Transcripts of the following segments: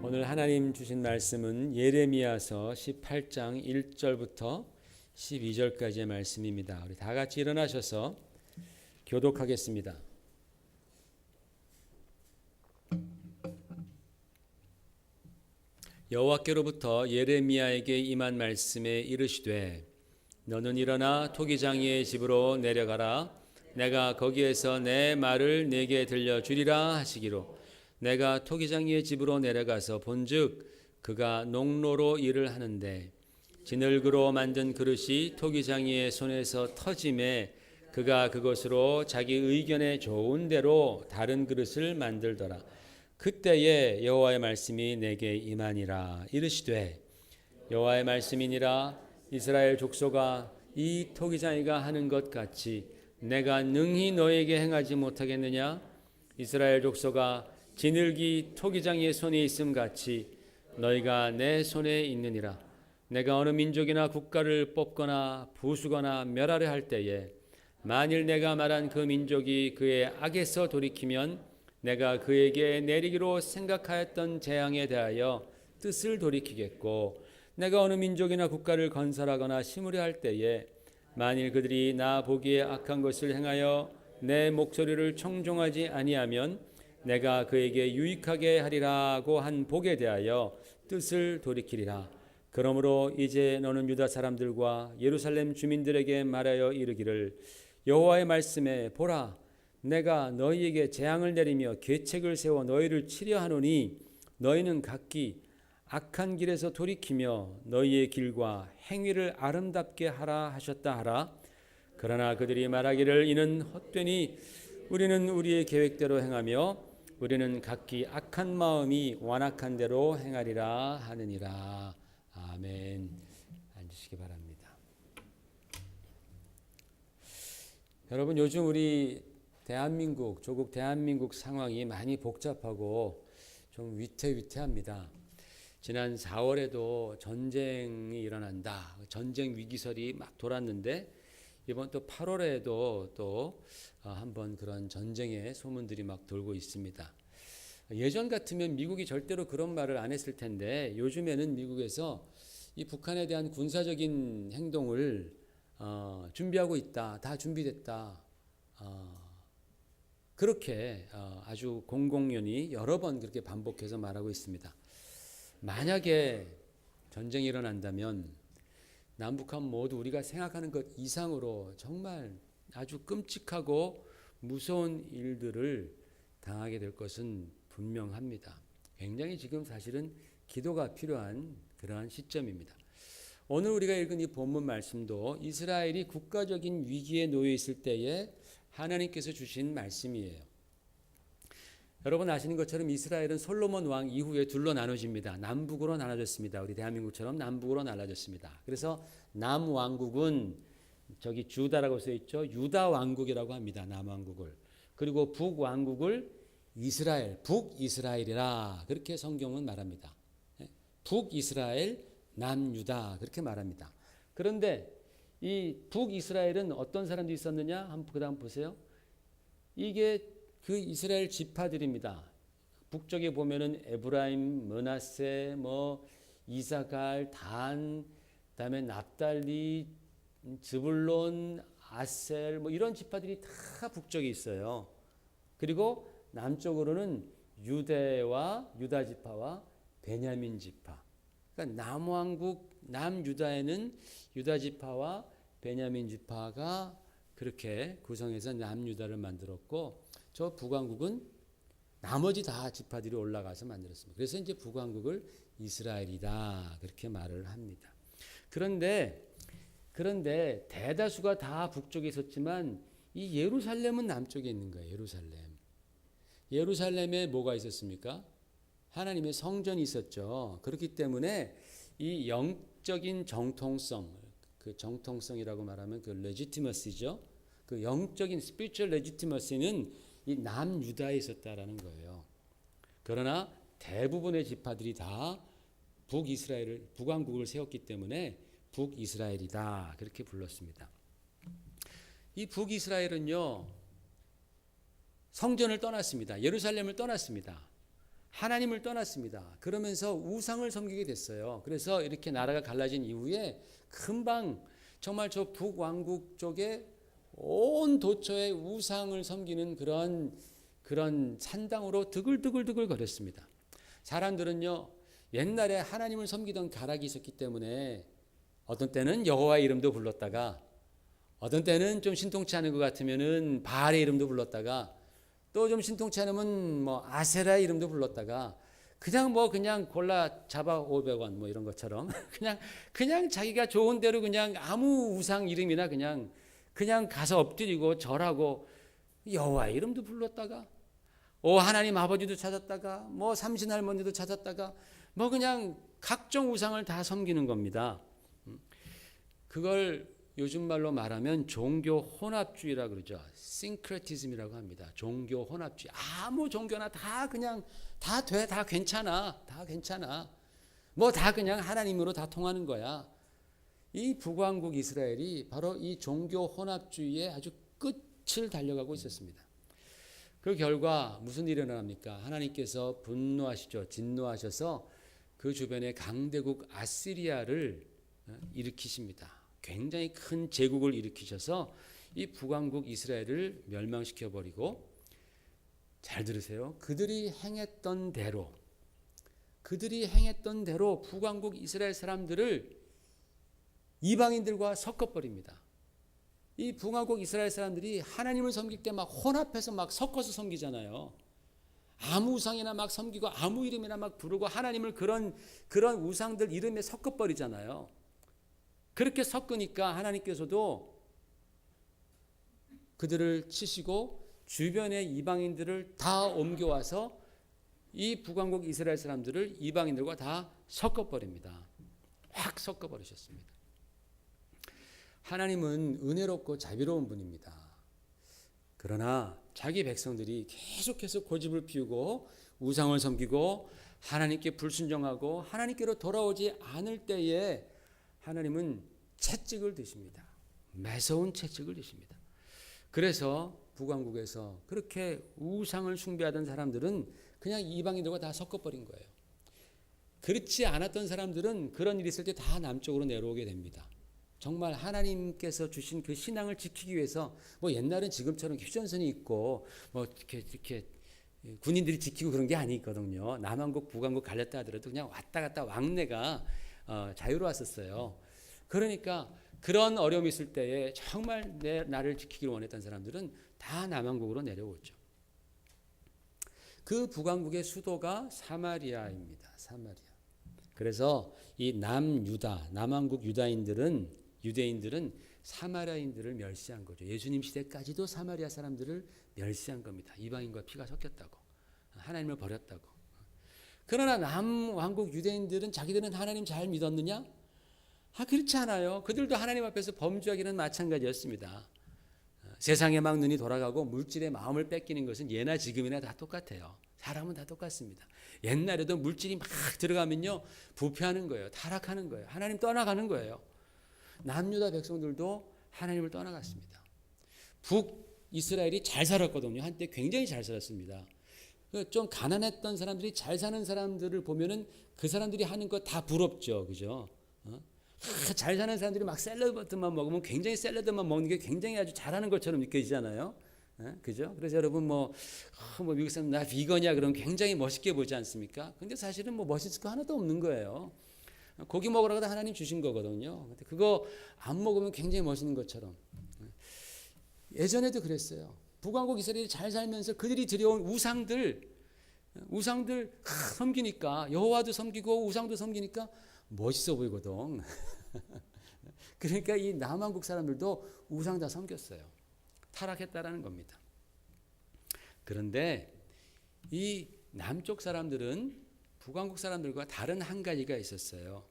오늘 하나님 주신 말씀은 예레미야서 18장 1절부터 12절까지의 말씀입니다. 우리 다 같이 일어나셔서 교독하겠습니다. 여호와께로부터 예레미야에게 임한 말씀에 이르시되 너는 일어나 토기장이의 집으로 내려가라. 내가 거기에서 내 말을 네게 들려주리라 하시기로 내가 토기장이의 집으로 내려가서 본즉 그가 농로로 일을 하는데 진흙으로 만든 그릇이 토기장이의 손에서 터짐에 그가 그것으로 자기 의견에 좋은 대로 다른 그릇을 만들더라. 그때에 여호와의 말씀이 내게 임하니라. 이르시되 여호와의 말씀이니라. 이스라엘 족속아, 이 토기장이가 하는 것 같이 내가 능히 너에게 행하지 못하겠느냐? 이스라엘 족속아, 진흙이 토기장이의 손에 있음 같이 너희가 내 손에 있느니라. 내가 어느 민족이나 국가를 뽑거나 부수거나 멸하려 할 때에 만일 내가 말한 그 민족이 그의 악에서 돌이키면 내가 그에게 내리기로 생각하였던 재앙에 대하여 뜻을 돌이키겠고, 내가 어느 민족이나 국가를 건설하거나 심으려 할 때에 만일 그들이 나 보기에 악한 것을 행하여 내 목소리를 청종하지 아니하면 내가 그에게 유익하게 하리라고 한 복에 대하여 뜻을 돌이키리라. 그러므로 이제 너는 유다 사람들과 예루살렘 주민들에게 말하여 이르기를 여호와의 말씀에 보라, 내가 너희에게 재앙을 내리며 계책을 세워 너희를 치려 하노니 너희는 각기 악한 길에서 돌이키며 너희의 길과 행위를 아름답게 하라 하셨다 하라. 그러나 그들이 말하기를 이는 헛되니 우리는 우리의 계획대로 행하며 우리는 각기 악한 마음이 완악한 대로 행하리라 하느니라. 아멘. 앉으시기 바랍니다. 여러분, 요즘 우리 대한민국, 조국 대한민국 상황이 많이 복잡하고 좀 위태위태합니다. 지난 4월에도 전쟁이 일어난다, 전쟁 위기설이 막 돌았는데 이번 또 8월에도 또 한번 그런 전쟁의 소문들이 막 돌고 있습니다. 예전 같으면 미국이 절대로 그런 말을 안 했을 텐데 요즘에는 미국에서 이 북한에 대한 군사적인 행동을 준비하고 있다, 다 준비됐다, 그렇게 아주 공공연히 여러 번 그렇게 반복해서 말하고 있습니다. 만약에 전쟁이 일어난다면 남북한 모두 우리가 생각하는 것 이상으로 정말 아주 끔찍하고 무서운 일들을 당하게 될 것은 분명합니다. 굉장히 지금 사실은 기도가 필요한 그러한 시점입니다. 오늘 우리가 읽은 이 본문 말씀도 이스라엘이 국가적인 위기에 놓여 있을 때에 하나님께서 주신 말씀이에요. 여러분 아시는 것처럼 이스라엘은 솔로몬 왕 이후에 둘로 나눠집니다. 남북으로 나눠졌습니다. 우리 대한민국처럼 남북으로 나눠졌습니다. 그래서 남왕국은 저기 주다라고 써 있죠. 유다 왕국이라고 합니다. 남왕국을. 그리고 북왕국을 이스라엘, 북이스라엘이라 그렇게 성경은 말합니다. 북이스라엘, 남유다 그렇게 말합니다. 그런데 이 북이스라엘은 어떤 사람들이 있었느냐? 한번 그다음 보세요. 이게 그 이스라엘 지파들입니다. 북쪽에 보면은 에브라임, 므낫세, 이사갈, 단, 그다음에 납달리, 즈불론, 아셀 이런 지파들이 다 북쪽에 있어요. 그리고 남쪽으로는 유대와 유다 지파와 베냐민 지파. 그러니까 남왕국 남유다에는 유다 지파와 베냐민 지파가 그렇게 구성해서 남유다를 만들었고, 저 북왕국은 나머지 다 지파들이 올라가서 만들었습니다. 그래서 이제 북왕국을 이스라엘이다 그렇게 말을 합니다. 그런데 대다수가 다 북쪽에 있었지만 이 예루살렘은 남쪽에 있는 거예요. 예루살렘에 뭐가 있었습니까? 하나님의 성전이 있었죠. 그렇기 때문에 이 영적인 정통성, 그 정통성이라고 말하면 그 레지티머시죠. 그 영적인 스피리추얼 레지티머시는 이 남유다에 있었다라는 거예요. 그러나 대부분의 지파들이 다 북왕국을 세웠기 때문에 북이스라엘이다 그렇게 불렀습니다. 이 북이스라엘은요 성전을 떠났습니다. 예루살렘을 떠났습니다. 하나님을 떠났습니다. 그러면서 우상을 섬기게 됐어요. 그래서 이렇게 나라가 갈라진 이후에 금방 정말 저 북왕국 쪽에 온 도처에 우상을 섬기는 그런 산당으로 드글드글 거렸습니다. 사람들은요, 옛날에 하나님을 섬기던 가락이 있었기 때문에 어떤 때는 여호와의 이름도 불렀다가 어떤 때는 좀 신통치 않은 것 같으면은 바알의 이름도 불렀다가 또 좀 신통치 않으면 뭐 아세라의 이름도 불렀다가 그냥 골라 잡아 500원 뭐 이런 것처럼 그냥 자기가 좋은 대로 그냥 아무 우상 이름이나 그냥 가서 엎드리고 절하고 여호와의 이름도 불렀다가 하나님 아버지도 찾았다가 뭐 삼신 할머니도 찾았다가 뭐 그냥 각종 우상을 다 섬기는 겁니다. 그걸 요즘 말로 말하면 종교 혼합주의라 그러죠. 싱크레티즘이라고 합니다. 종교 혼합주의. 아무 종교나 다 그냥 다 돼, 다 괜찮아. 뭐 다 그냥 하나님으로 다 통하는 거야. 이 북왕국 이스라엘이 바로 이 종교 혼합주의의 아주 끝을 달려가고 있었습니다. 그 결과 무슨 일이 일어납니까? 하나님께서 분노하시죠. 진노하셔서 그 주변에 강대국 아시리아를 일으키십니다. 굉장히 큰 제국을 일으키셔서 이 북왕국 이스라엘을 멸망시켜버리고, 잘 들으세요. 그들이 행했던 대로 북왕국 이스라엘 사람들을 이방인들과 섞어버립니다. 이 북왕국 이스라엘 사람들이 하나님을 섬길 때 막 혼합해서 막 섞어서 섬기잖아요. 아무 우상이나 막 섬기고 아무 이름이나 막 부르고 하나님을 그런 우상들 이름에 섞어버리잖아요. 그렇게 섞으니까 하나님께서도 그들을 치시고 주변의 이방인들을 다 옮겨와서 이 북왕국 이스라엘 사람들을 이방인들과 다 섞어버립니다. 확 섞어버리셨습니다. 하나님은 은혜롭고 자비로운 분입니다. 그러나 자기 백성들이 계속해서 고집을 피우고 우상을 섬기고 하나님께 불순종하고 하나님께로 돌아오지 않을 때에 하나님은 채찍을 드십니다. 매서운 채찍을 드십니다. 그래서 북왕국에서 그렇게 우상을 숭배하던 사람들은 그냥 이방인들과 다 섞어버린 거예요. 그렇지 않았던 사람들은 그런 일이 있을 때 다 남쪽으로 내려오게 됩니다. 정말 하나님께서 주신 그 신앙을 지키기 위해서 뭐 옛날은 지금처럼 휴전선이 있고 뭐 이렇게 군인들이 지키고 그런 게 아니거든요. 남왕국 북왕국 갈렸다 하더라도 그냥 왔다 갔다 왕래가 자유로웠었어요. 그러니까 그런 어려움이 있을 때에 정말 나를 지키기를 원했던 사람들은 다 남왕국으로 내려오죠. 그 북왕국의 수도가 사마리아입니다. 사마리아. 그래서 이 남왕국 유대인들은 사마리아인들을 멸시한 거죠. 예수님 시대까지도 사마리아 사람들을 멸시한 겁니다. 이방인과 피가 섞였다고, 하나님을 버렸다고. 그러나 남왕국 유대인들은 자기들은 하나님 잘 믿었느냐? 그렇지 않아요. 그들도 하나님 앞에서 범죄하기는 마찬가지였습니다. 세상에 막 눈이 돌아가고 물질의 마음을 뺏기는 것은 예나 지금이나 다 똑같아요. 사람은 다 똑같습니다. 옛날에도 물질이 막 들어가면요, 부패하는 거예요. 타락하는 거예요. 하나님 떠나가는 거예요. 남유다 백성들도 하나님을 떠나갔습니다. 북이스라엘이 잘 살았거든요. 한때 굉장히 잘 살았습니다. 좀 가난했던 사람들이 잘 사는 사람들을 보면은 그 사람들이 하는 거 다 부럽죠. 그죠? 잘 사는 사람들이 막 샐러드만 먹으면 굉장히 샐러드만 먹는 게 굉장히 아주 잘하는 것처럼 느껴지잖아요. 그죠? 그래서 여러분 뭐 미국 사람 나 비건이야 그러면 굉장히 멋있게 보지 않습니까? 근데 사실은 뭐 멋있을 거 하나도 없는 거예요. 고기 먹으라고 하나님 주신 거거든요. 근데 그거 안 먹으면 굉장히 멋있는 것처럼. 예전에도 그랬어요. 북왕국 이스라엘이 잘 살면서 그들이 들여온 우상들 섬기니까, 여호와도 섬기고 우상도 섬기니까 멋있어 보이거든. 그러니까 이 남왕국 사람들도 우상 다 섬겼어요. 타락했다라는 겁니다. 그런데 이 남쪽 사람들은 북왕국 사람들과 다른 한 가지가 있었어요.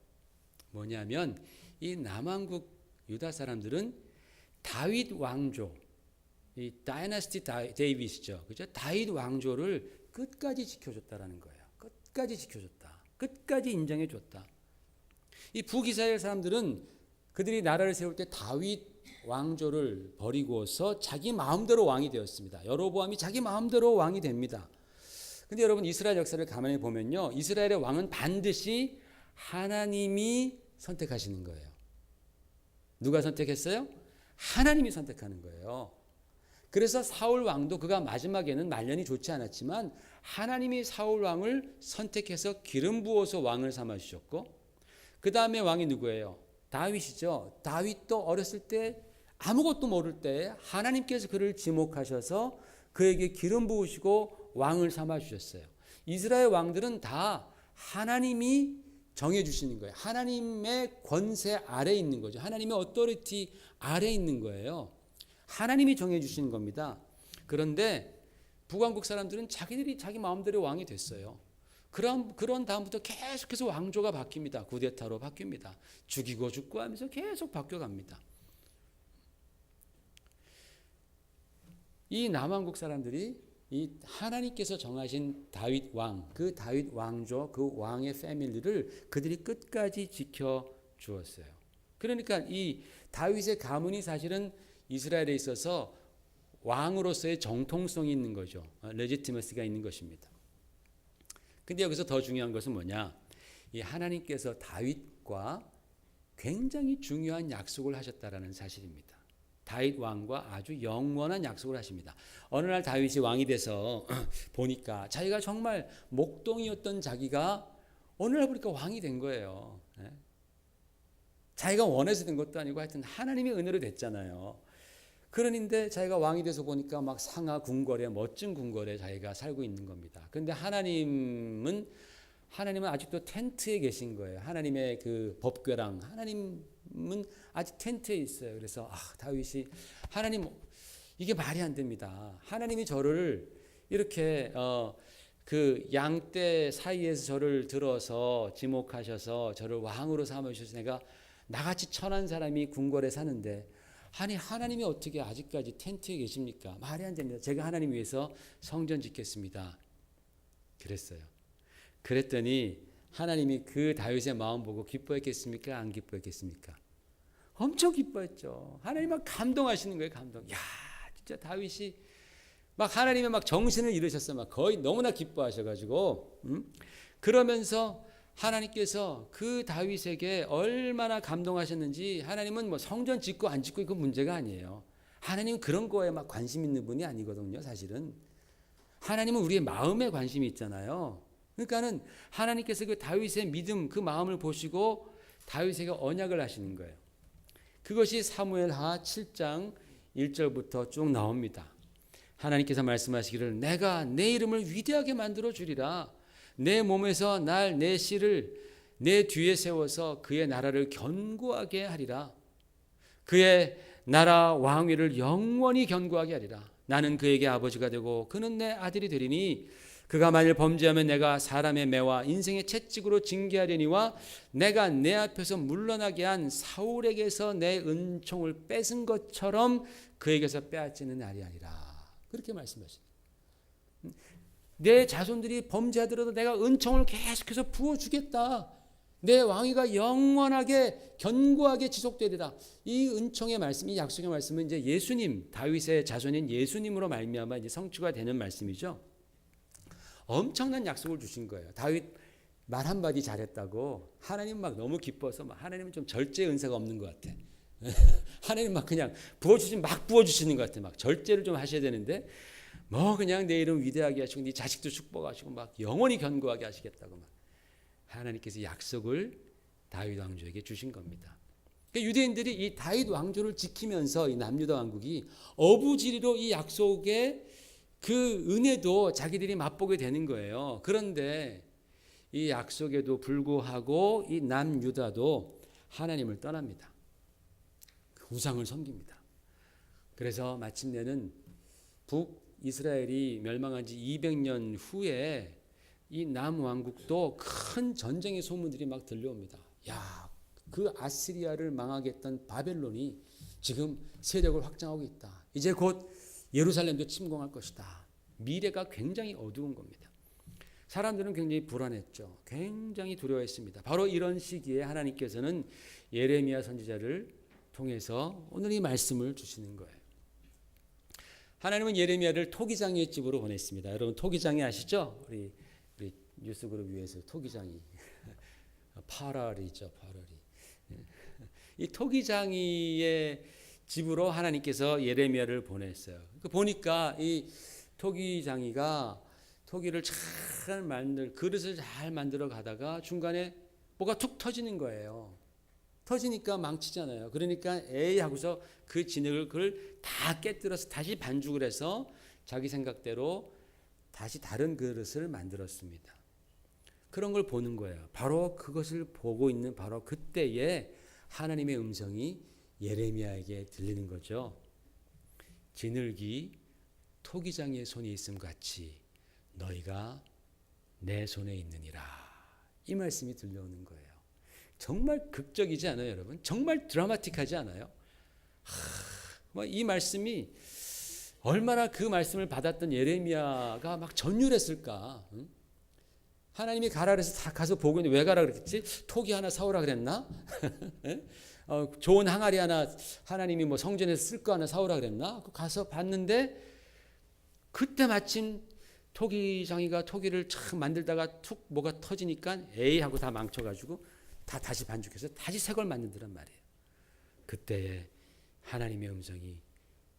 뭐냐면 이 남왕국 유다 사람들은 다윗 왕조, 이 다이너스티 데이빗이죠. 그죠? 다윗 왕조를 끝까지 지켜줬다라는 거예요. 끝까지 지켜줬다. 끝까지 인정해줬다. 이 북이스라엘 사람들은 그들이 나라를 세울 때 다윗 왕조를 버리고서 자기 마음대로 왕이 되었습니다. 여로보암이 자기 마음대로 왕이 됩니다. 근데 여러분 이스라엘 역사를 가만히 보면요, 이스라엘의 왕은 반드시 하나님이 선택하시는 거예요. 누가 선택했어요? 하나님이 선택하는 거예요. 그래서 사울 왕도 그가 마지막에는 말년이 좋지 않았지만 하나님이 사울 왕을 선택해서 기름 부어서 왕을 삼아 주셨고, 그 다음에 왕이 누구예요? 다윗이죠. 다윗도 어렸을 때 아무것도 모를 때 하나님께서 그를 지목하셔서 그에게 기름 부으시고 왕을 삼아 주셨어요. 이스라엘 왕들은 다 하나님이 정해 주시는 거예요. 하나님의 권세 아래에 있는 거죠. 하나님의 어토리티 아래에 있는 거예요. 하나님이 정해 주시는 겁니다. 그런데 북왕국 사람들은 자기들이 자기 마음대로 왕이 됐어요. 그런 다음부터 계속해서 왕조가 바뀝니다. 쿠데타로 바뀝니다. 죽이고 죽고 하면서 계속 바뀌어갑니다. 이 남왕국 사람들이 이 하나님께서 정하신 다윗 왕, 그 다윗 왕조, 그 왕의 패밀리를 그들이 끝까지 지켜 주었어요. 그러니까 이 다윗의 가문이 사실은 이스라엘에 있어서 왕으로서의 정통성이 있는 거죠. 레지티머시가 있는 것입니다. 근데 여기서 더 중요한 것은 뭐냐? 이 하나님께서 다윗과 굉장히 중요한 약속을 하셨다라는 사실입니다. 다윗 왕과 아주 영원한 약속을 하십니다. 어느 날 다윗이 왕이 돼서 보니까 자기가 정말 목동이었던 자기가 어느 날 보니까 왕이 된 거예요. 자기가 원해서 된 것도 아니고 하여튼 하나님의 은혜로 됐잖아요. 그런데 자기가 왕이 돼서 보니까 막 상하 궁궐에, 멋진 궁궐에 자기가 살고 있는 겁니다. 그런데 하나님은 아직도 텐트에 계신 거예요. 하나님의 그 법궤랑 하나님은 아직 텐트에 있어요. 그래서 다윗이 하나님, 이게 말이 안 됩니다. 하나님이 저를 이렇게 그 양떼 사이에서 저를 들어서 지목하셔서 저를 왕으로 삼으셔서 내가 나같이 천한 사람이 궁궐에 사는데, 아니 하나님이 어떻게 아직까지 텐트에 계십니까? 말이 안 됩니다. 제가 하나님 위해서 성전 짓겠습니다. 그랬어요. 그랬더니 하나님이 그 다윗의 마음 보고 기뻐했겠습니까? 안 기뻐했겠습니까? 엄청 기뻐했죠. 하나님 막 감동하시는 거예요. 감동. 야, 진짜 다윗이 막 하나님의 막 정신을 잃으셨어요. 막 거의 너무나 기뻐하셔가지고, 그러면서 하나님께서 그 다윗에게 얼마나 감동하셨는지, 하나님은 뭐 성전 짓고 안 짓고 이거 문제가 아니에요. 하나님은 그런 거에 막 관심 있는 분이 아니거든요. 사실은 하나님은 우리의 마음에 관심이 있잖아요. 그러니까는 하나님께서 그 다윗의 믿음, 그 마음을 보시고 다윗에게 언약을 하시는 거예요. 그것이 사무엘하 7장 1절부터 쭉 나옵니다. 하나님께서 말씀하시기를 내가 내 이름을 위대하게 만들어 주리라. 내 몸에서 내 씨를 내 뒤에 세워서 그의 나라를 견고하게 하리라. 그의 나라 왕위를 영원히 견고하게 하리라. 나는 그에게 아버지가 되고 그는 내 아들이 되리니 그가 만일 범죄하면 내가 사람의 매와 인생의 채찍으로 징계하려니와 내가 내 앞에서 물러나게 한 사울에게서 내 은총을 뺏은 것처럼 그에게서 빼앗지는 날이 아니라. 그렇게 말씀하십니다. 내 자손들이 범죄하더라도 내가 은총을 계속해서 부어주겠다. 내 왕위가 영원하게 견고하게 지속되리라. 이 은총의 말씀, 이 약속의 말씀은 이제 예수님, 다윗의 자손인 예수님으로 말미암아 이제 성취가 되는 말씀이죠. 엄청난 약속을 주신 거예요. 다윗 말 한마디 잘했다고 하나님 막 너무 기뻐서 막 하나님은 좀 절제 은사가 없는 것 같아. 하나님 막 그냥 부어주시는 것 같아. 막 절제를 좀 하셔야 되는데 뭐 그냥 내 이름 위대하게 하시고 네 자식도 축복하시고 막 영원히 견고하게 하시겠다고 막 하나님께서 약속을 다윗 왕조에게 주신 겁니다. 그러니까 유대인들이 이 다윗 왕조를 지키면서 이 남유다 왕국이 어부지리로 이 약속의 그 은혜도 자기들이 맛보게 되는 거예요. 그런데 이 약속에도 불구하고 이 남유다도 하나님을 떠납니다. 우상을 섬깁니다. 그래서 마침내는 북이스라엘이 멸망한 지 200년 후에 이 남왕국도 큰 전쟁의 소문들이 막 들려옵니다. 야, 그 아시리아를 망하게 했던 바벨론이 지금 세력을 확장하고 있다. 이제 곧 예루살렘도 침공할 것이다. 미래가 굉장히 어두운 겁니다. 사람들은 굉장히 불안했죠. 굉장히 두려워했습니다. 바로 이런 시기에 하나님께서는 예레미야 선지자를 통해서 오늘 이 말씀을 주시는 거예요. 하나님은 예레미야를 토기장이의 집으로 보냈습니다. 여러분 토기장이 아시죠? 우리 뉴스그룹 위에서 토기장이 파라리죠, 파라리. 이 토기장이의 집으로 하나님께서 예레미야를 보냈어요. 보니까 이 토기장이가 토기를 잘 그릇을 잘 만들어 가다가 중간에 뭐가 툭 터지는 거예요. 터지니까 망치잖아요. 그러니까 에이 하고서 그 진흙을 그걸 다 깨뜨려서 다시 반죽을 해서 자기 생각대로 다시 다른 그릇을 만들었습니다. 그런 걸 보는 거예요. 바로 그것을 보고 있는 바로 그때에 하나님의 음성이 예레미야에게 들리는 거죠. 진흙이 토기장이의 손에 있음 같이 너희가 내 손에 있느니라. 이 말씀이 들려오는 거예요. 정말 극적이지 않아요, 여러분? 정말 드라마틱하지 않아요? 이 말씀이 얼마나 그 말씀을 받았던 예레미야가 막 전율했을까? 응? 하나님이 가라 그래서 다 가서 보고 있는데 왜 가라 그랬지? 토기 하나 사오라 그랬나? 좋은 항아리 하나 하나님이 뭐 성전에서 쓸 거 하나 사오라 그랬나? 가서 봤는데 그때 마침 토기장이가 토기를 참 만들다가 툭 뭐가 터지니까 에이 하고 다 망쳐가지고 다시 반죽해서 다시 새 걸 만든다란 말이에요. 그때에 하나님의 음성이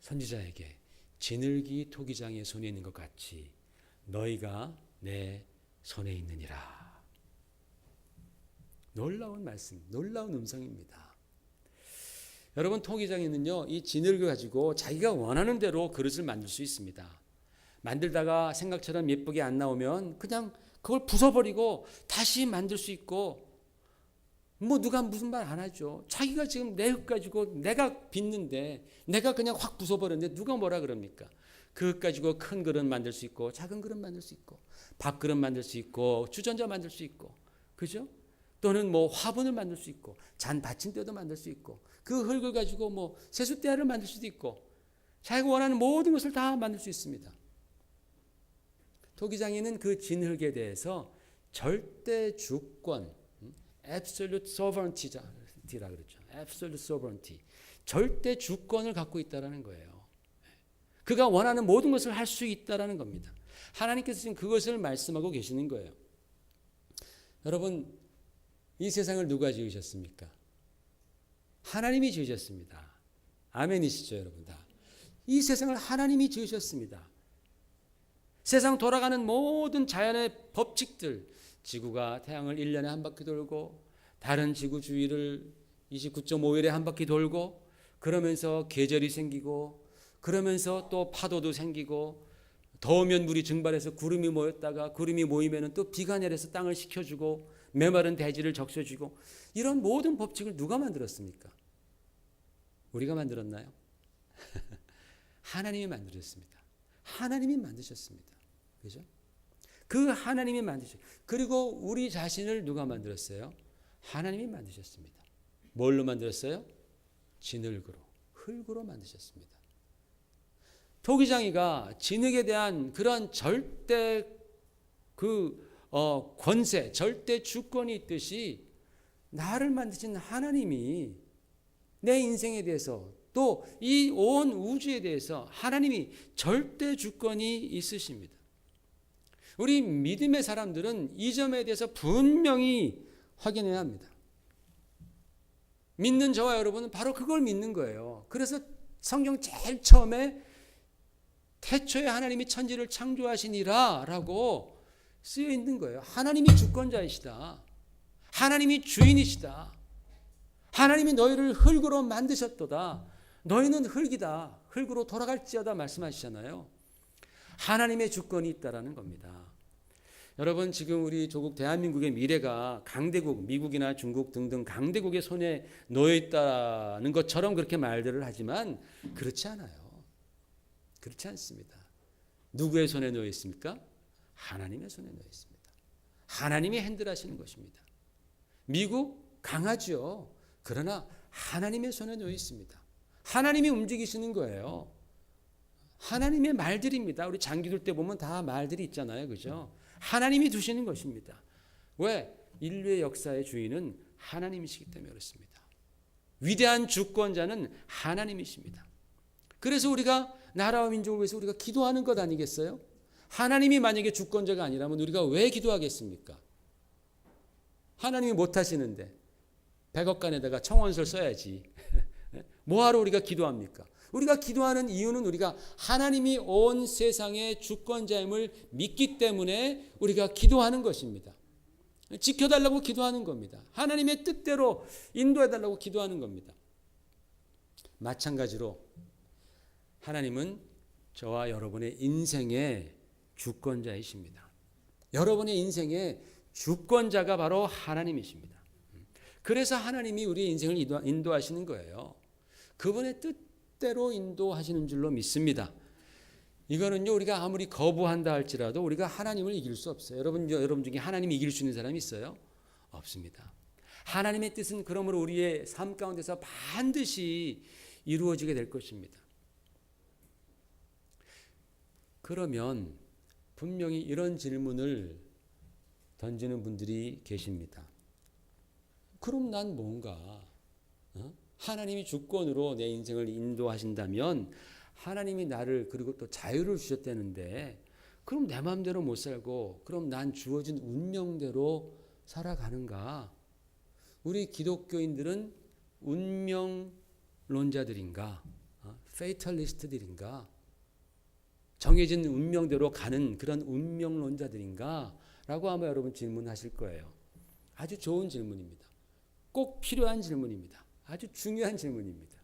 선지자에게 진흙이 토기장의 손에 있는 것 같이 너희가 내 손에 있느니라. 놀라운 말씀, 놀라운 음성입니다. 여러분 토기장에는요 이 진흙을 가지고 자기가 원하는 대로 그릇을 만들 수 있습니다. 만들다가 생각처럼 예쁘게 안 나오면 그냥 그걸 부숴버리고 다시 만들 수 있고 뭐 누가 무슨 말 안 하죠. 자기가 지금 내 흙 가지고 내가 빚는데 내가 그냥 확 부숴버렸는데 누가 뭐라 그럽니까? 그 흙 가지고 큰 그릇 만들 수 있고 작은 그릇 만들 수 있고 밥그릇 만들 수 있고 주전자 만들 수 있고 그죠? 또는 뭐 화분을 만들 수 있고 잔 받침대도 만들 수 있고 그 흙을 가지고 뭐 세숫대야를 만들 수도 있고 자기가 원하는 모든 것을 다 만들 수 있습니다. 토기장에는 그 진흙에 대해서 절대 주권 absolute sovereignty라 그러죠. absolute sovereignty. 절대 주권을 갖고 있다라는 거예요. 그가 원하는 모든 것을 할 수 있다라는 겁니다. 하나님께서 지금 그것을 말씀하고 계시는 거예요. 여러분, 이 세상을 누가 지으셨습니까? 하나님이 지으셨습니다. 아멘이시죠, 여러분 다. 이 세상을 하나님이 지으셨습니다. 세상 돌아가는 모든 자연의 법칙들, 지구가 태양을 1년에 한 바퀴 돌고 다른 지구 주위를 29.5일에 한 바퀴 돌고 그러면서 계절이 생기고 그러면서 또 파도도 생기고 더우면 물이 증발해서 구름이 모였다가 구름이 모이면 또 비가 내려서 땅을 식혀주고 메마른 대지를 적셔주고 이런 모든 법칙을 누가 만들었습니까? 우리가 만들었나요? 하나님이 만드셨습니다. 하나님이 만드셨습니다. 그죠? 그 하나님이 만드셨어요. 그리고 우리 자신을 누가 만들었어요? 하나님이 만드셨습니다. 뭘로 만들었어요? 진흙으로, 흙으로 만드셨습니다. 토기장이가 진흙에 대한 그런 절대 권세, 절대 주권이 있듯이 나를 만드신 하나님이 내 인생에 대해서 또 이 온 우주에 대해서 하나님이 절대 주권이 있으십니다. 우리 믿음의 사람들은 이 점에 대해서 분명히 확인해야 합니다. 믿는 저와 여러분은 바로 그걸 믿는 거예요. 그래서 성경 제일 처음에 태초에 하나님이 천지를 창조하시니라 라고 쓰여 있는 거예요. 하나님이 주권자이시다. 하나님이 주인이시다. 하나님이 너희를 흙으로 만드셨도다. 너희는 흙이다. 흙으로 돌아갈지어다 말씀하시잖아요. 하나님의 주권이 있다라는 겁니다. 여러분 지금 우리 조국 대한민국의 미래가 강대국, 미국이나 중국 등등 강대국의 손에 놓여 있다는 것처럼 그렇게 말들을 하지만 그렇지 않아요. 그렇지 않습니다. 누구의 손에 놓여 있습니까? 하나님의 손에 놓여 있습니다. 하나님이 핸들하시는 것입니다. 미국 강하죠. 그러나 하나님의 손에 놓여 있습니다. 하나님이 움직이시는 거예요. 하나님의 말들입니다. 우리 장기들 때 보면 다 말들이 있잖아요. 그죠? 하나님이 두시는 것입니다. 왜? 인류의 역사의 주인은 하나님이시기 때문에 그렇습니다. 위대한 주권자는 하나님이십니다. 그래서 우리가 나라와 민족을 위해서 우리가 기도하는 것 아니겠어요? 하나님이 만약에 주권자가 아니라면 우리가 왜 기도하겠습니까? 하나님이 못하시는데 100억간에다가 청원서를 써야지. 뭐하러 우리가 기도합니까? 우리가 기도하는 이유는 우리가 하나님이 온 세상의 주권자임을 믿기 때문에 우리가 기도하는 것입니다. 지켜달라고 기도하는 겁니다. 하나님의 뜻대로 인도해달라고 기도하는 겁니다. 마찬가지로 하나님은 저와 여러분의 인생의 주권자이십니다. 여러분의 인생의 주권자가 바로 하나님이십니다. 그래서 하나님이 우리의 인생을 인도하시는 거예요. 그분의 뜻대로 인도하시는 줄로 믿습니다. 이거는요, 우리가 아무리 거부한다 할지라도 우리가 하나님을 이길 수 없어요. 여러분 중에 하나님이 이길 수 있는 사람이 있어요? 없습니다. 하나님의 뜻은 그러므로 우리의 삶 가운데서 반드시 이루어지게 될 것입니다. 그러면 분명히 이런 질문을 던지는 분들이 계십니다. 그럼 난 뭔가? 하나님이 주권으로 내 인생을 인도하신다면 하나님이 나를 그리고 또 자유를 주셨다는데 그럼 내 마음대로 못 살고 그럼 난 주어진 운명대로 살아가는가? 우리 기독교인들은 운명론자들인가? 페이탈리스트들인가? 정해진 운명대로 가는 그런 운명론자들인가? 라고 아마 여러분 질문하실 거예요. 아주 좋은 질문입니다. 꼭 필요한 질문입니다. 아주 중요한 질문입니다.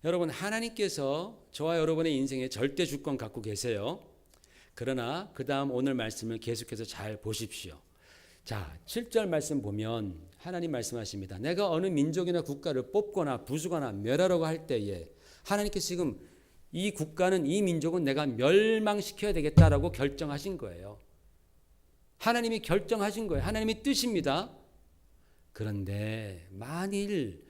여러분, 하나님께서 저와 여러분의 인생에 절대 주권 갖고 계세요. 그러나 그 다음 오늘 말씀을 계속해서 잘 보십시오. 자, 7절 말씀 보면 하나님 말씀하십니다. 내가 어느 민족이나 국가를 뽑거나 부수거나 멸하려고 할 때에 하나님께서 지금 이 국가는 이 민족은 내가 멸망시켜야 되겠다라고 결정하신 거예요. 하나님이 결정하신 거예요. 하나님의 뜻입니다. 그런데 만일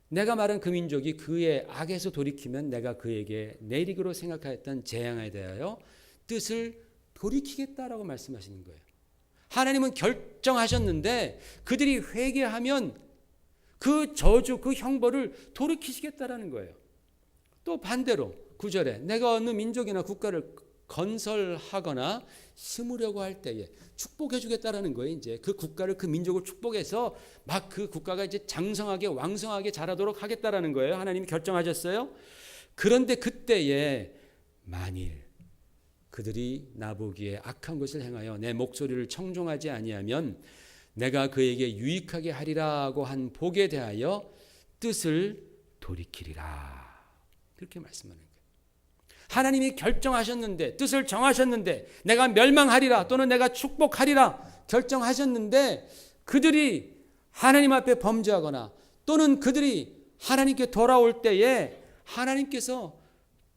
내가 말한 그 민족이 그의 악에서 돌이키면 내가 그에게 내리기로 생각하였던 재앙에 대하여 뜻을 돌이키겠다라고 말씀하시는 거예요. 하나님은 결정하셨는데 그들이 회개하면 그 저주, 그 형벌을 돌이키시겠다라는 거예요. 또 반대로 9절에 내가 어느 민족이나 국가를 건설하거나 심으려고 할 때에 축복해 주겠다라는 거예요. 이제 그 국가를 그 민족을 축복해서 막 그 국가가 이제 장성하게 왕성하게 자라도록 하겠다라는 거예요. 하나님이 결정하셨어요. 그런데 그때에 만일 그들이 나보기에 악한 것을 행하여 내 목소리를 청종하지 아니하면 내가 그에게 유익하게 하리라고 한 복에 대하여 뜻을 돌이키리라. 그렇게 말씀하는 거예요. 하나님이 결정하셨는데 뜻을 정하셨는데 내가 멸망하리라 또는 내가 축복하리라 결정하셨는데 그들이 하나님 앞에 범죄하거나 또는 그들이 하나님께 돌아올 때에 하나님께서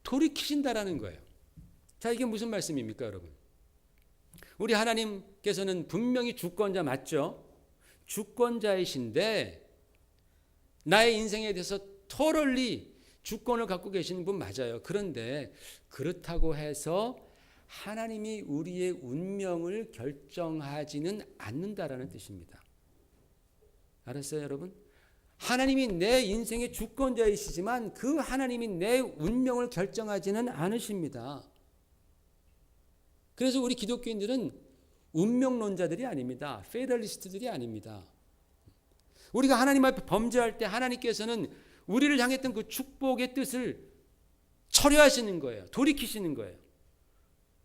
돌이키신다라는 거예요. 자, 이게 무슨 말씀입니까, 여러분? 우리 하나님께서는 분명히 주권자 맞죠? 주권자이신데 나의 인생에 대해서 토럴리 주권을 갖고 계시는 분 맞아요. 그런데 그렇다고 해서 하나님이 우리의 운명을 결정하지는 않는다라는 뜻입니다. 알았어요, 여러분? 하나님이 내 인생의 주권자이시지만 그 하나님이 내 운명을 결정하지는 않으십니다. 그래서 우리 기독교인들은 운명론자들이 아닙니다. 페이탈리스트들이 아닙니다. 우리가 하나님 앞에 범죄할 때 하나님께서는 우리를 향했던 그 축복의 뜻을 철회하시는 거예요. 돌이키시는 거예요.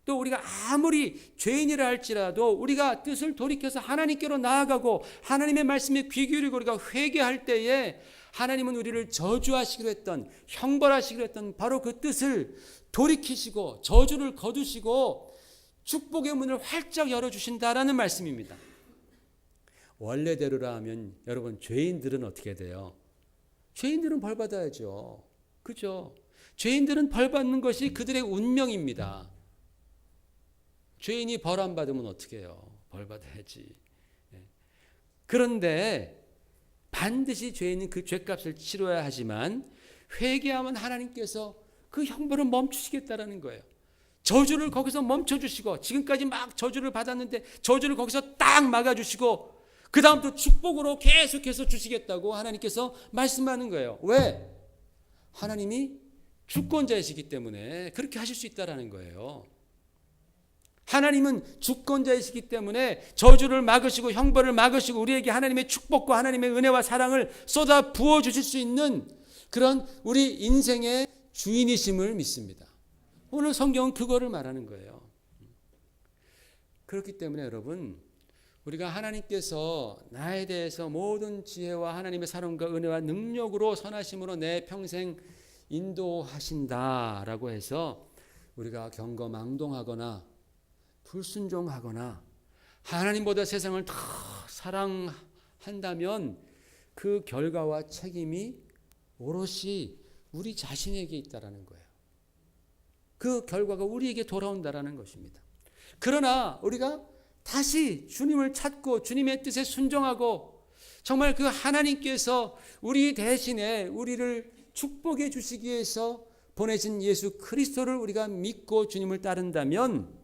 또 우리가 아무리 죄인이라 할지라도 우리가 뜻을 돌이켜서 하나님께로 나아가고 하나님의 말씀에 귀 기울이고 우리가 회개할 때에 하나님은 우리를 저주하시기로 했던 형벌하시기로 했던 바로 그 뜻을 돌이키시고 저주를 거두시고 축복의 문을 활짝 열어주신다라는 말씀입니다. 원래대로라 하면 여러분 죄인들은 어떻게 돼요? 죄인들은 벌 받아야죠. 그죠? 죄인들은 벌 받는 것이 그들의 운명입니다. 죄인이 벌 안 받으면 어떻게 해요? 벌 받아야지. 그런데 반드시 죄인은 그 죄값을 치러야 하지만 회개하면 하나님께서 그 형벌을 멈추시겠다라는 거예요. 저주를 거기서 멈춰주시고 지금까지 막 저주를 받았는데 저주를 거기서 딱 막아주시고 그 다음 또 축복으로 계속해서 주시겠다고 하나님께서 말씀하는 거예요. 왜? 하나님이 주권자이시기 때문에 그렇게 하실 수 있다라는 거예요. 하나님은 주권자이시기 때문에 저주를 막으시고 형벌을 막으시고 우리에게 하나님의 축복과 하나님의 은혜와 사랑을 쏟아 부어 주실 수 있는 그런 우리 인생의 주인이심을 믿습니다. 오늘 성경은 그거를 말하는 거예요. 그렇기 때문에 여러분, 우리가 하나님께서 나에 대해서 모든 지혜와 하나님의 사랑과 은혜와 능력으로 선하심으로 내 평생 인도하신다라고 해서 우리가 경거망동하거나 불순종하거나 하나님보다 세상을 더 사랑한다면 그 결과와 책임이 오롯이 우리 자신에게 있다라는 거예요. 그 결과가 우리에게 돌아온다라는 것입니다. 그러나 우리가 다시 주님을 찾고 주님의 뜻에 순종하고 정말 그 하나님께서 우리 대신에 우리를 축복해 주시기 위해서 보내신 예수 그리스도를 우리가 믿고 주님을 따른다면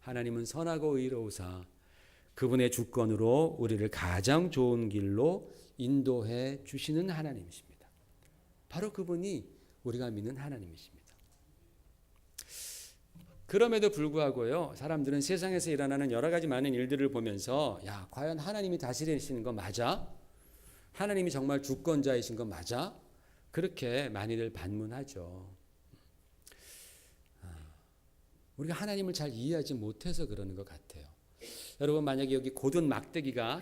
하나님은 선하고 의로우사 그분의 주권으로 우리를 가장 좋은 길로 인도해 주시는 하나님이십니다. 바로 그분이 우리가 믿는 하나님이십니다. 그럼에도 불구하고요, 사람들은 세상에서 일어나는 여러 가지 많은 일들을 보면서 야, 과연 하나님이 다스리시는 거 맞아? 하나님이 정말 주권자이신 거 맞아? 그렇게 많이들 반문하죠. 우리가 하나님을 잘 이해하지 못해서 그러는 것 같아요. 여러분, 만약에 여기 고든 막대기가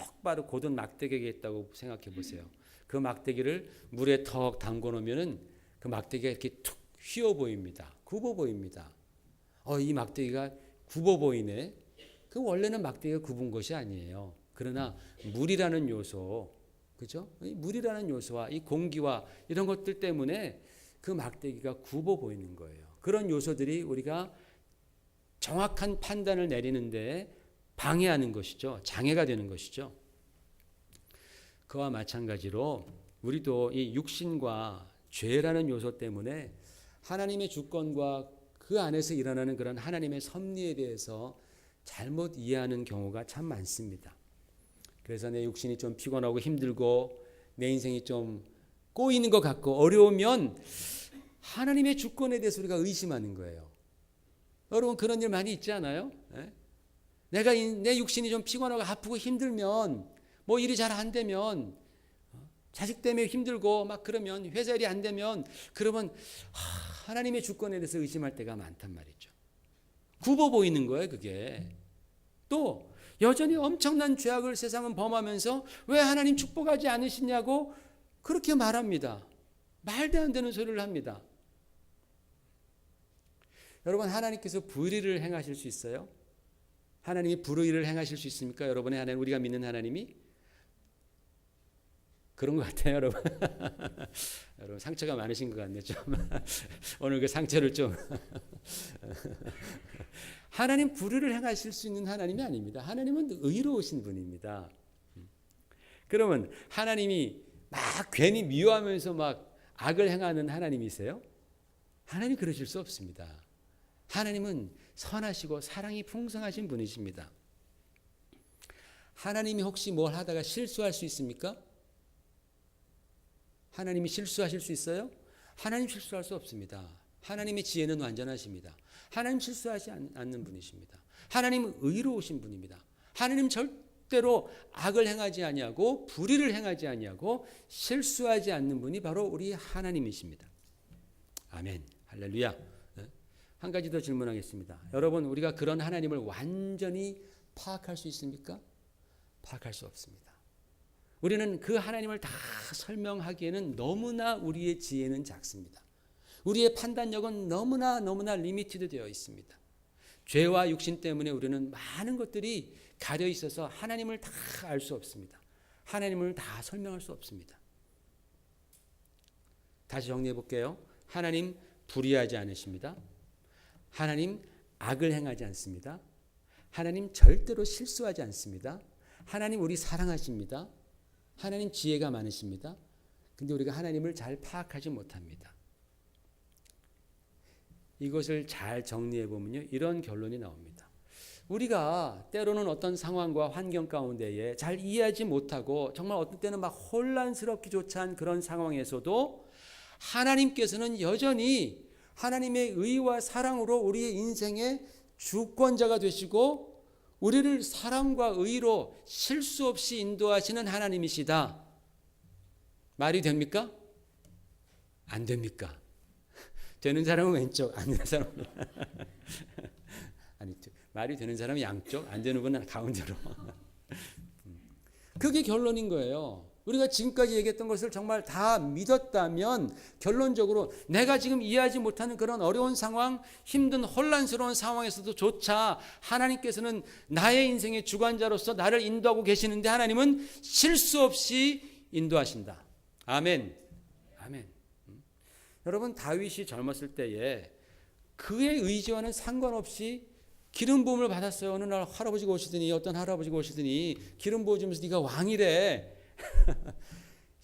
똑바로 고든 막대기가 있다고 생각해 보세요. 그 막대기를 물에 턱 담궈 놓으면은 그 막대기가 이렇게 툭 휘어 보입니다. 굽어 보입니다. 이 막대기가 굽어 보이네. 그 원래는 막대기가 굽은 것이 아니에요. 그러나 물이라는 요소, 그죠? 이 물이라는 요소와 이 공기와 이런 것들 때문에 그 막대기가 굽어 보이는 거예요. 그런 요소들이 우리가 정확한 판단을 내리는데 방해하는 것이죠. 장애가 되는 것이죠. 그와 마찬가지로 우리도 이 육신과 죄라는 요소 때문에 하나님의 주권과 그 안에서 일어나는 그런 하나님의 섭리에 대해서 잘못 이해하는 경우가 참 많습니다. 그래서 내 육신이 좀 피곤하고 힘들고 내 인생이 좀 꼬이는 것 같고 어려우면 하나님의 주권에 대해서 우리가 의심하는 거예요. 여러분, 그런 일 많이 있지 않아요? 내가 내 육신이 좀 피곤하고 아프고 힘들면 뭐 일이 잘 안 되면 자식 때문에 힘들고 막 그러면 회사 일이 안 되면 그러면 하나님의 주권에 대해서 의심할 때가 많단 말이죠. 굽어 보이는 거예요, 그게. 또 여전히 엄청난 죄악을 세상은 범하면서 왜 하나님 축복하지 않으시냐고 그렇게 말합니다. 말도 안 되는 소리를 합니다. 여러분, 하나님께서 불의를 행하실 수 있어요? 하나님이 불의를 행하실 수 있습니까? 여러분의 하나님, 우리가 믿는 하나님이? 그런 것 같아요, 여러분. 여러분, 상처가 많으신 것 같네요, 좀. 오늘 그 상처를 좀. 하나님 불의를 행하실 수 있는 하나님이 아닙니다. 하나님은 의로우신 분입니다. 그러면 하나님이 막 괜히 미워하면서 막 악을 행하는 하나님이세요? 하나님 그러실 수 없습니다. 하나님은 선하시고 사랑이 풍성하신 분이십니다. 하나님이 혹시 뭘 하다가 실수할 수 있습니까? 하나님이 실수하실 수 있어요? 하나님 실수할 수 없습니다. 하나님의 지혜는 완전하십니다. 하나님 실수하지 않는 분이십니다. 하나님은 의로우신 분입니다. 하나님 절대로 악을 행하지 아니하고 불의를 행하지 아니하고 실수하지 않는 분이 바로 우리 하나님이십니다. 아멘. 할렐루야. 한 가지 더 질문하겠습니다. 여러분, 우리가 그런 하나님을 완전히 파악할 수 있습니까? 파악할 수 없습니다. 우리는 그 하나님을 다 설명하기에는 너무나 우리의 지혜는 작습니다. 우리의 판단력은 너무나 리미티드 되어 있습니다. 죄와 육신 때문에 우리는 많은 것들이 가려 있어서 하나님을 다 알 수 없습니다. 하나님을 다 설명할 수 없습니다. 다시 정리해 볼게요. 하나님 불의하지 않으십니다. 하나님 악을 행하지 않습니다. 하나님 절대로 실수하지 않습니다. 하나님 우리 사랑하십니다. 하나님 지혜가 많으십니다. 근데 우리가 하나님을 잘 파악하지 못합니다. 이것을 잘 정리해 보면요, 이런 결론이 나옵니다. 우리가 때로는 어떤 상황과 환경 가운데에 잘 이해하지 못하고 정말 어떤 때는 막 혼란스럽기조차 한 그런 상황에서도 하나님께서는 여전히 하나님의 의와 사랑으로 우리의 인생의 주권자가 되시고 우리를 사랑과 의로 실수 없이 인도하시는 하나님이시다. 말이 됩니까? 안 됩니까? 되는 사람은 왼쪽, 안 되는 사람은 아니, 말이 되는 사람은 양쪽, 안 되는 분은 가운데로. 그게 결론인 거예요. 우리가 지금까지 얘기했던 것을 정말 다 믿었다면 결론적으로 내가 지금 이해하지 못하는 그런 어려운 상황, 힘든 혼란스러운 상황에서도 조차 하나님께서는 나의 인생의 주관자로서 나를 인도하고 계시는데 하나님은 실수 없이 인도하신다. 아멘. 아멘. 여러분, 다윗이 젊었을 때에 그의 의지와는 상관없이 기름 부음을 받았어요. 어느 날 할아버지가 오시더니, 어떤 할아버지가 오시더니 기름 부어주면서 네가 왕이래.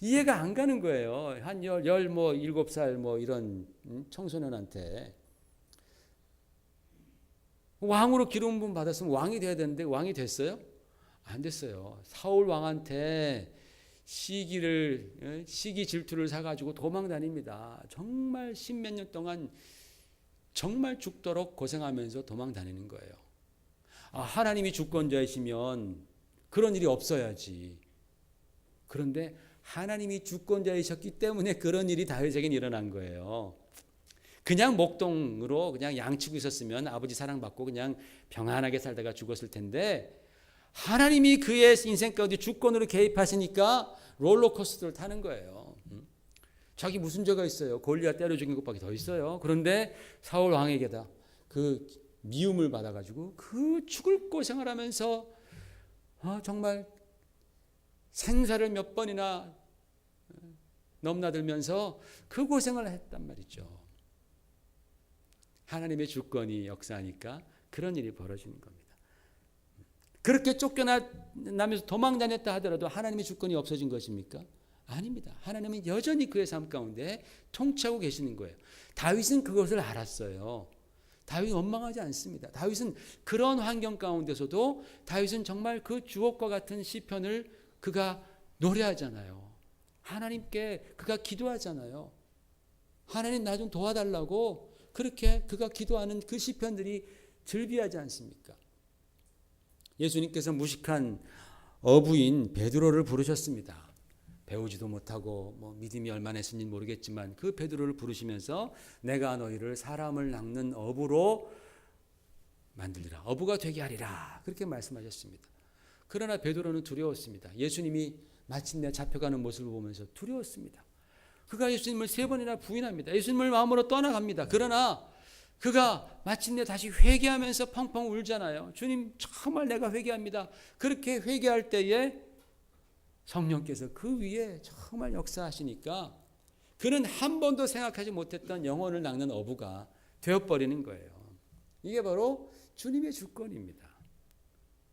이해가 안 가는 거예요. 한 17살 이런 청소년한테 왕으로 기름 부음 받았으면 왕이 돼야 되는데 왕이 됐어요? 안 됐어요. 사울 왕한테 시기 질투를 사가지고 도망 다닙니다. 정말 십몇 년 동안 정말 죽도록 고생하면서 도망 다니는 거예요. 하나님이 주권자이시면 그런 일이 없어야지. 그런데 하나님이 주권자이셨기 때문에 그런 일이 다윗에게는 일어난 거예요. 그냥 목동으로 그냥 양치고 있었으면 아버지 사랑받고 그냥 평안하게 살다가 죽었을 텐데 하나님이 그의 인생 가운데 주권으로 개입하시니까 롤러코스터를 타는 거예요. 자기 무슨 죄가 있어요? 골리앗 때려 죽인 것밖에 더 있어요. 그런데 사울 왕에게다 그 미움을 받아가지고 그 죽을 고생을 하면서 정말 생사를 몇 번이나 넘나들면서 그 고생을 했단 말이죠. 하나님의 주권이 역사하니까 그런 일이 벌어지는 겁니다. 그렇게 쫓겨나면서 도망 다녔다 하더라도 하나님의 주권이 없어진 것입니까? 아닙니다. 하나님은 여전히 그의 삶 가운데 통치하고 계시는 거예요. 다윗은 그것을 알았어요. 다윗은 원망하지 않습니다. 다윗은 그런 환경 가운데서도 다윗은 정말 그 주옥과 같은 시편을 그가 노래하잖아요. 하나님께 그가 기도하잖아요. 하나님 나 좀 도와달라고 그렇게 그가 기도하는 그 시편들이 즐비하지 않습니까? 예수님께서 무식한 어부인 베드로를 부르셨습니다. 배우지도 못하고 믿음이 얼마나 있는지 모르겠지만 그 베드로를 부르시면서 내가 너희를 사람을 낚는 어부로 만들리라. 어부가 되게 하리라. 그렇게 말씀하셨습니다. 그러나 베드로는 두려웠습니다. 예수님이 마침내 잡혀가는 모습을 보면서 두려웠습니다. 그가 예수님을 3번이나 부인합니다. 예수님을 마음으로 떠나갑니다. 그러나 그가 마침내 다시 회개하면서 펑펑 울잖아요. 주님 정말 내가 회개합니다. 그렇게 회개할 때에 성령께서 그 위에 정말 역사하시니까 그는 한 번도 생각하지 못했던 영혼을 낚는 어부가 되어버리는 거예요. 이게 바로 주님의 주권입니다.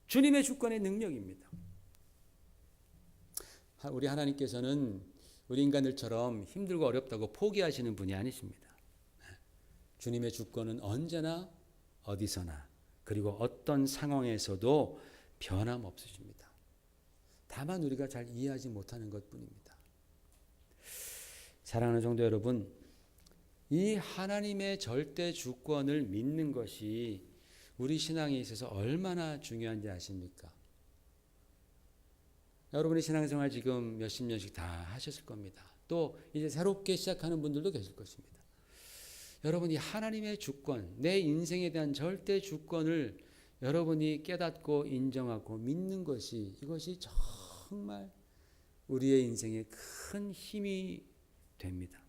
주님의 주권의 능력입니다. 우리 하나님께서는 우리 인간들처럼 힘들고 어렵다고 포기하시는 분이 아니십니다. 주님의 주권은 언제나 어디서나 그리고 어떤 상황에서도 변함없으십니다. 다만 우리가 잘 이해하지 못하는 것뿐입니다. 사랑하는 성도 여러분, 이 하나님의 절대 주권을 믿는 것이 우리 신앙에 있어서 얼마나 중요한지 아십니까? 여러분의 신앙생활 지금 몇십 년씩 다 하셨을 겁니다. 또 이제 새롭게 시작하는 분들도 계실 것입니다. 여러분이 하나님의 주권, 내 인생에 대한 절대 주권을 여러분이 깨닫고 인정하고 믿는 것이 이것이 정말 우리의 인생에 큰 힘이 됩니다.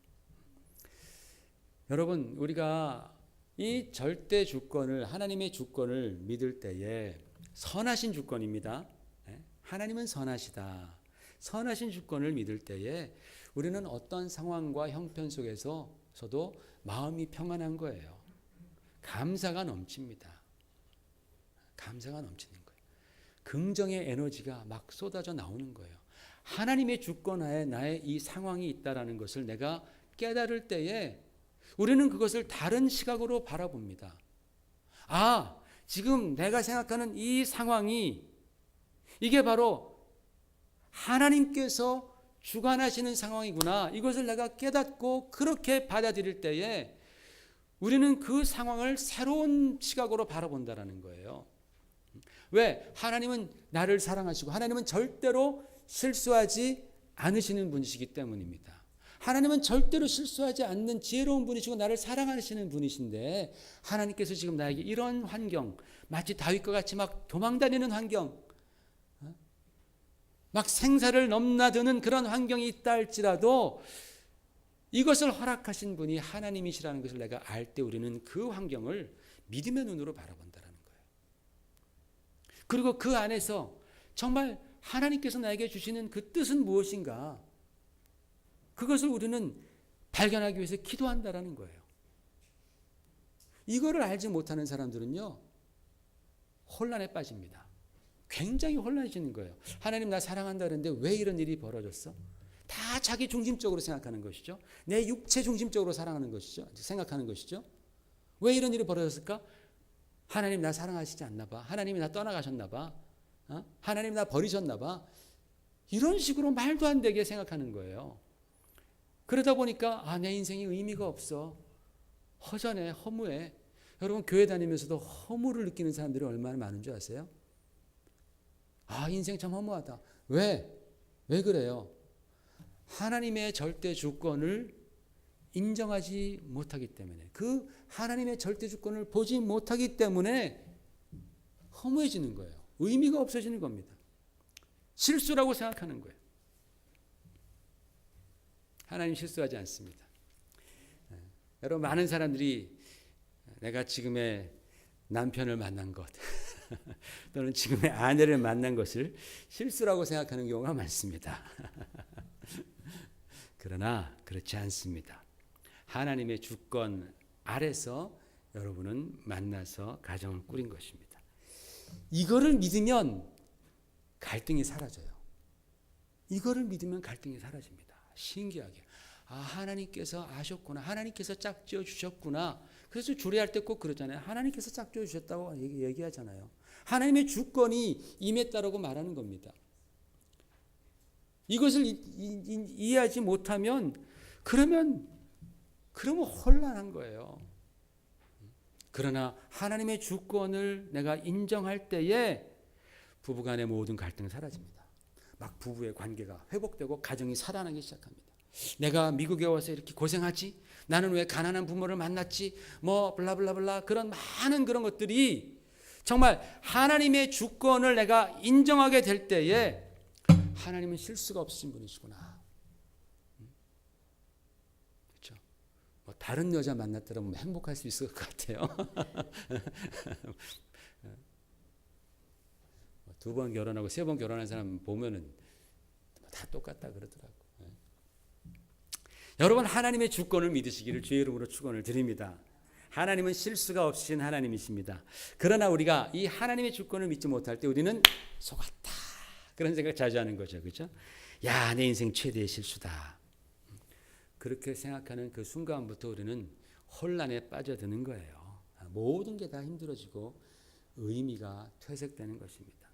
여러분, 우리가 이 절대 주권을 하나님의 주권을 믿을 때에 선하신 주권입니다. 하나님은 선하시다. 선하신 주권을 믿을 때에 우리는 어떤 상황과 형편 속에서도 마음이 평안한 거예요. 감사가 넘칩니다. 감사가 넘치는 거예요. 긍정의 에너지가 막 쏟아져 나오는 거예요. 하나님의 주권하에 나의 이 상황이 있다라는 것을 내가 깨달을 때에 우리는 그것을 다른 시각으로 바라봅니다. 지금 내가 생각하는 이 상황이 이게 바로 하나님께서 주관하시는 상황이구나. 이것을 내가 깨닫고 그렇게 받아들일 때에 우리는 그 상황을 새로운 시각으로 바라본다라는 거예요. 왜? 하나님은 나를 사랑하시고 하나님은 절대로 실수하지 않으시는 분이시기 때문입니다. 하나님은 절대로 실수하지 않는 지혜로운 분이시고 나를 사랑하시는 분이신데 하나님께서 지금 나에게 이런 환경, 마치 다윗과 같이 막 도망다니는 환경, 막 생사를 넘나드는 그런 환경이 있다 할지라도 이것을 허락하신 분이 하나님이시라는 것을 내가 알 때 우리는 그 환경을 믿음의 눈으로 바라본다는 거예요. 그리고 그 안에서 정말 하나님께서 나에게 주시는 그 뜻은 무엇인가, 그것을 우리는 발견하기 위해서 기도한다라는 거예요. 이거를 알지 못하는 사람들은요, 혼란에 빠집니다. 굉장히 혼란해지는 거예요. 하나님 나 사랑한다 그랬는데 왜 이런 일이 벌어졌어? 다 자기 중심적으로 생각하는 것이죠. 내 육체 중심적으로 사랑하는 것이죠. 생각하는 것이죠. 왜 이런 일이 벌어졌을까? 하나님 나 사랑하시지 않나 봐. 하나님이 나 떠나가셨나 봐. 하나님 나 버리셨나 봐. 이런 식으로 말도 안 되게 생각하는 거예요. 그러다 보니까 내 인생이 의미가 없어. 허전해, 허무해. 여러분 교회 다니면서도 허무를 느끼는 사람들이 얼마나 많은 줄 아세요? 인생 참 허무하다. 왜? 왜 그래요? 하나님의 절대 주권을 인정하지 못하기 때문에, 그 하나님의 절대 주권을 보지 못하기 때문에 허무해지는 거예요. 의미가 없어지는 겁니다. 실수라고 생각하는 거예요. 하나님 실수하지 않습니다. 여러분 많은 사람들이 내가 지금의 남편을 만난 것 또는 지금의 아내를 만난 것을 실수라고 생각하는 경우가 많습니다. 그러나 그렇지 않습니다. 하나님의 주권 아래서 여러분은 만나서 가정을 꾸린 것입니다. 이거를 믿으면 갈등이 사라져요. 이거를 믿으면 갈등이 사라집니다. 신기하게. 하나님께서 아셨구나. 하나님께서 짝지어 주셨구나. 그래서 주례할 때 꼭 그러잖아요. 하나님께서 짝지어 주셨다고 얘기하잖아요. 하나님의 주권이 임했다라고 말하는 겁니다. 이것을 이해하지 못하면 그러면 혼란한 거예요. 그러나 하나님의 주권을 내가 인정할 때에 부부간의 모든 갈등은 사라집니다. 막 부부의 관계가 회복되고 가정이 살아나기 시작합니다. 내가 미국에 와서 이렇게 고생하지? 나는 왜 가난한 부모를 만났지? 블라블라블라 그런 많은 그런 것들이 정말 하나님의 주권을 내가 인정하게 될 때에 하나님은 실수가 없으신 분이시구나. 그렇죠? 다른 여자 만났더라면 행복할 수 있을 것 같아요. 2번 결혼하고 3번 결혼한 사람 보면은 다 똑같다 그러더라고. 여러분 하나님의 주권을 믿으시기를 주의 이름으로 축원을 드립니다. 하나님은 실수가 없으신 하나님이십니다. 그러나 우리가 이 하나님의 주권을 믿지 못할 때 우리는 속았다. 그런 생각 자주 하는 거죠. 그렇죠? 야, 내 인생 최대의 실수다. 그렇게 생각하는 그 순간부터 우리는 혼란에 빠져드는 거예요. 모든 게 다 힘들어지고 의미가 퇴색되는 것입니다.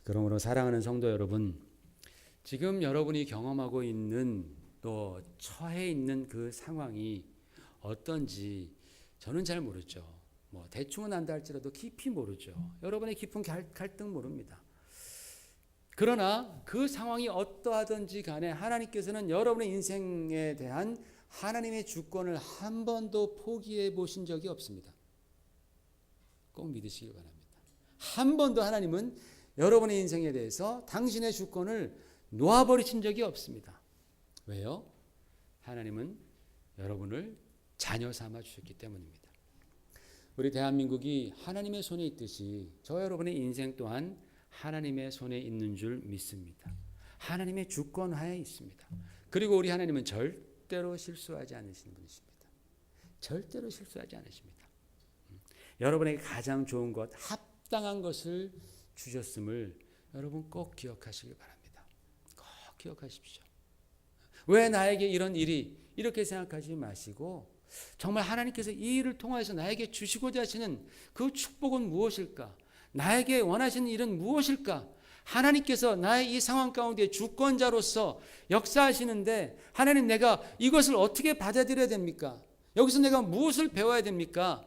그러므로 사랑하는 성도 여러분, 지금 여러분이 경험하고 있는 또 처해 있는 그 상황이 어떤지 저는 잘 모르죠. 대충은 안다 할지라도 깊이 모르죠. 여러분의 깊은 갈등 모릅니다. 그러나 그 상황이 어떠하든지 간에 하나님께서는 여러분의 인생에 대한 하나님의 주권을 한 번도 포기해 보신 적이 없습니다. 꼭 믿으시길 바랍니다. 한 번도 하나님은 여러분의 인생에 대해서 당신의 주권을 놓아버리신 적이 없습니다. 왜요? 하나님은 여러분을 자녀 삼아 주셨기 때문입니다. 우리 대한민국이 하나님의 손에 있듯이 저 여러분의 인생 또한 하나님의 손에 있는 줄 믿습니다. 하나님의 주권 하에 있습니다. 그리고 우리 하나님은 절대로 실수하지 않으시는 분이십니다. 절대로 실수하지 않으십니다. 여러분에게 가장 좋은 것, 합당한 것을 주셨음을 여러분 꼭 기억하시길 바랍니다. 꼭 기억하십시오. 왜 나에게 이런 일이 이렇게 생각하지 마시고 정말 하나님께서 이 일을 통해서 나에게 주시고자 하시는 그 축복은 무엇일까? 나에게 원하시는 일은 무엇일까? 하나님께서 나의 이 상황 가운데 주권자로서 역사하시는데 하나님 내가 이것을 어떻게 받아들여야 됩니까? 여기서 내가 무엇을 배워야 됩니까?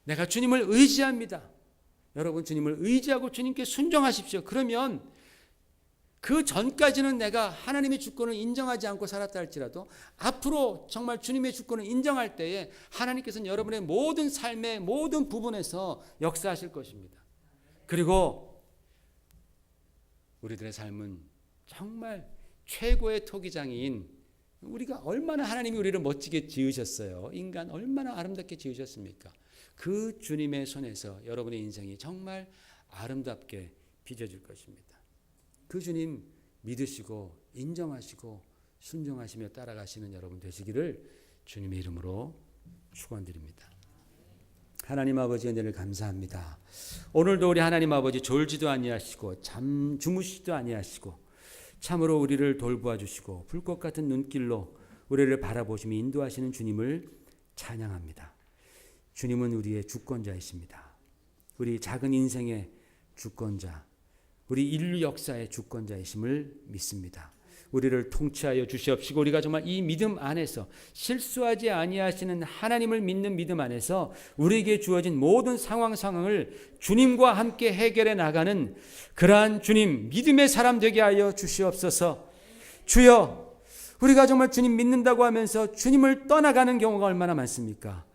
내가 주님을 의지합니다. 여러분 주님을 의지하고 주님께 순종하십시오. 그러면 그 전까지는 내가 하나님의 주권을 인정하지 않고 살았다 할지라도 앞으로 정말 주님의 주권을 인정할 때에 하나님께서는 여러분의 모든 삶의 모든 부분에서 역사하실 것입니다. 그리고 우리들의 삶은 정말 최고의 토기장인 우리가 얼마나 하나님이 우리를 멋지게 지으셨어요. 인간 얼마나 아름답게 지으셨습니까? 그 주님의 손에서 여러분의 인생이 정말 아름답게 빚어질 것입니다. 그 주님 믿으시고 인정하시고 순종하시며 따라가시는 여러분 되시기를 주님의 이름으로 축원드립니다. 하나님 아버지 은혜를 감사합니다. 오늘도 우리 하나님 아버지 졸지도 아니하시고 잠 주무시지도 아니하시고 참으로 우리를 돌보아 주시고 불꽃 같은 눈길로 우리를 바라보시며 인도하시는 주님을 찬양합니다. 주님은 우리의 주권자이십니다. 우리 작은 인생의 주권자, 우리 인류 역사의 주권자이심을 믿습니다. 우리를 통치하여 주시옵시고 우리가 정말 이 믿음 안에서 실수하지 아니하시는 하나님을 믿는 믿음 안에서 우리에게 주어진 모든 상황을 주님과 함께 해결해 나가는 그러한 주님 믿음의 사람 되게 하여 주시옵소서. 주여, 우리가 정말 주님 믿는다고 하면서 주님을 떠나가는 경우가 얼마나 많습니까?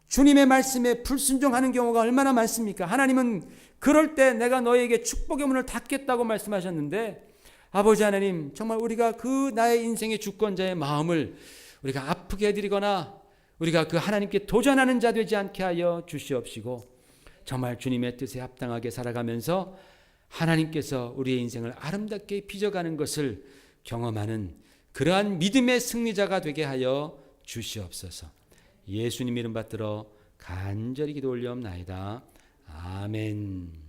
주님의 말씀에 불순종하는 경우가 얼마나 많습니까? 하나님은 그럴 때 내가 너에게 축복의 문을 닫겠다고 말씀하셨는데 아버지 하나님 정말 우리가 그 나의 인생의 주권자의 마음을 우리가 아프게 해드리거나 우리가 그 하나님께 도전하는 자 되지 않게 하여 주시옵시고 정말 주님의 뜻에 합당하게 살아가면서 하나님께서 우리의 인생을 아름답게 빚어가는 것을 경험하는 그러한 믿음의 승리자가 되게 하여 주시옵소서. 예수님 이름 받들어 간절히 기도 올리옵나이다. 아멘.